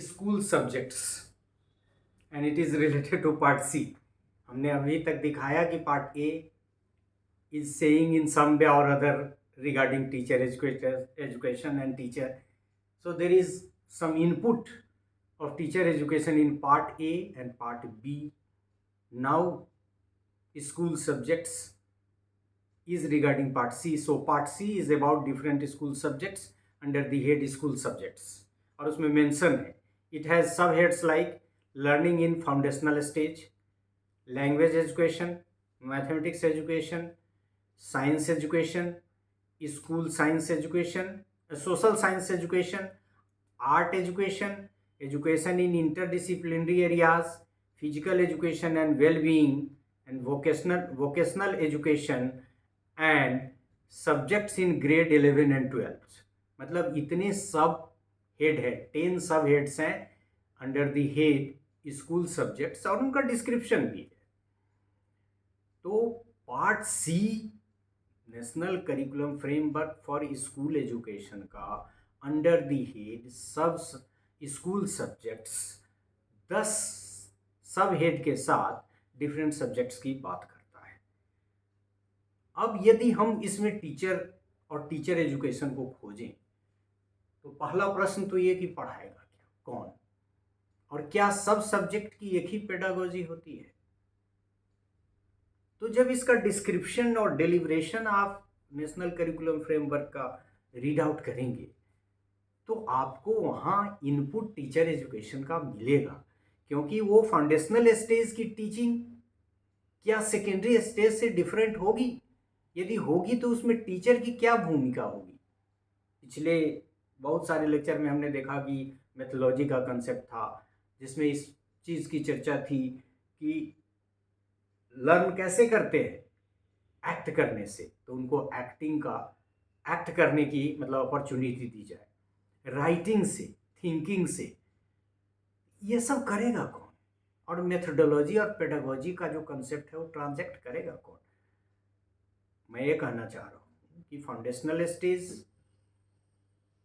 School subjects and it is related to part C. हमने अभी तक दिखाया कि part A is saying in some way और other regarding teacher education and teacher. So there is some input of teacher education in part A and part B. Now school subjects is regarding part C. So part C is about different school subjects under the head school subjects. और उसमें mention है it has subheads like learning in foundational stage, language education, mathematics education, science education, school science education, social science education, art education, education in interdisciplinary areas, physical education and well-being, and vocational education and subjects in grade 11 and 12. मतलब इतने सब head है, 10 sub heads हैं under the head school subjects और उनका description भी है। तो part C national curriculum framework for school education का under the head sub school subjects 10 sub head के साथ डिफरेंट सब्जेक्ट्स की बात करता है। अब यदि हम इसमें टीचर और टीचर एजुकेशन को खोजें तो पहला प्रश्न तो ये कि पढ़ाएगा क्या, कौन, और क्या सब सब्जेक्ट की एक ही पेडागोजी होती है। तो जब इसका डिस्क्रिप्शन और डिलीवरेशन आप नेशनल करिकुलम फ्रेमवर्क का रीड आउट करेंगे तो आपको वहाँ इनपुट टीचर एजुकेशन का मिलेगा, क्योंकि वो फाउंडेशनल स्टेज की टीचिंग क्या सेकेंडरी स्टेज से डिफरेंट होगी, यदि होगी तो उसमें टीचर की क्या भूमिका होगी। पिछले बहुत सारे लेक्चर में हमने देखा कि मेथोलॉजी का कंसेप्ट था जिसमें इस चीज़ की चर्चा थी कि लर्न कैसे करते हैं, एक्ट करने से, तो उनको एक्टिंग का एक्ट करने की मतलब अपॉर्चुनिटी दी जाए, राइटिंग से, थिंकिंग से, ये सब करेगा कौन, और मेथोडोलॉजी और पेडागोजी का जो कंसेप्ट है वो ट्रांजैक्ट करेगा कौन। मैं ये कहना चाह रहा हूँ कि फाउंडेशनल स्टेज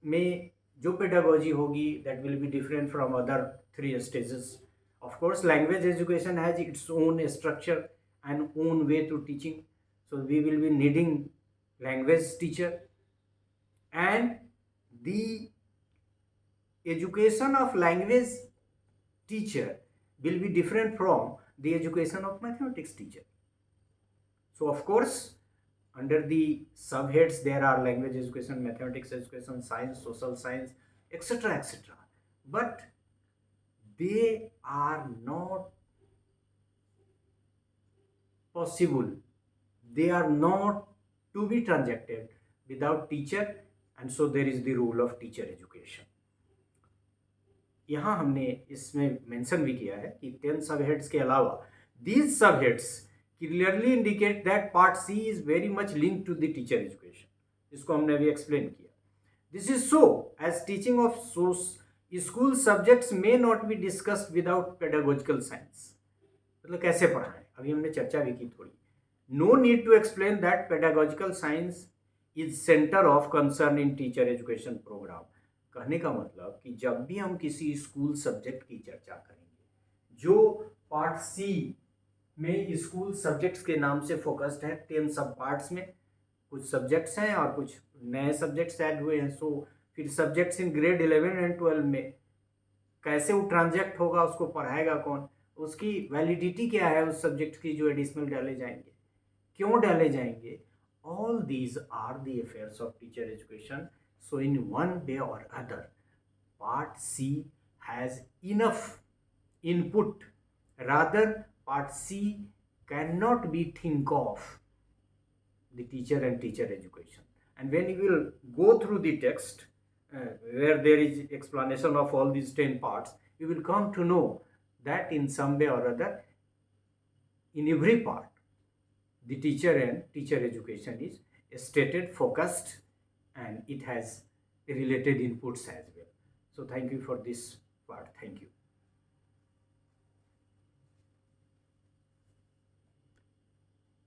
में जो पेडागोजी होगी that will be different from other 3 stages. Of course language education has its own structure and own way to teaching, so we will be needing language teacher, and the education of language teacher will be different from the education of mathematics teacher. So of course under the subheads there are language education, mathematics education, science, social science, etc etc, but they are not possible, they are not to be transacted without teacher, and so there is the role of teacher education. यहाँ हमने इसमें mention भी किया है कि 10 सबहेड्स के अलावा these subheads clearly indicate that part C is very much linked to the teacher education, जिसको हमने अभी एक्सप्लेन किया। This is so as teaching of school subjects may not be discussed without pedagogical science. मतलब कैसे पढ़ाएं, अभी हमने चर्चा भी की थोड़ी। No need to explain that pedagogical science is centre of concern in teacher education programme. कहने का मतलब कि जब भी हम किसी स्कूल सब्जेक्ट की चर्चा करेंगे जो पार्ट सी में स्कूल सब्जेक्ट्स के नाम से फोकस्ड है, 10 सब पार्ट्स में कुछ सब्जेक्ट्स हैं और कुछ नए सब्जेक्ट्स ऐड हुए हैं। सो फिर सब्जेक्ट्स इन ग्रेड 11 एंड 12 में कैसे वो ट्रांजैक्ट होगा, उसको पढ़ाएगा कौन, उसकी वैलिडिटी क्या है उस सब्जेक्ट की जो एडिशनल डाले जाएंगे, क्यों डाले जाएंगे। All these are the affairs of teacher education. So in one way और other part C has enough input, rather part C can not be think of the teacher and teacher education. And when you will go through the text where there is explanation of all these 10 parts, you will come to know that in some way or other in every part the teacher and teacher education is stated, focused, and it has related inputs as well. So thank you for this part. Thank you.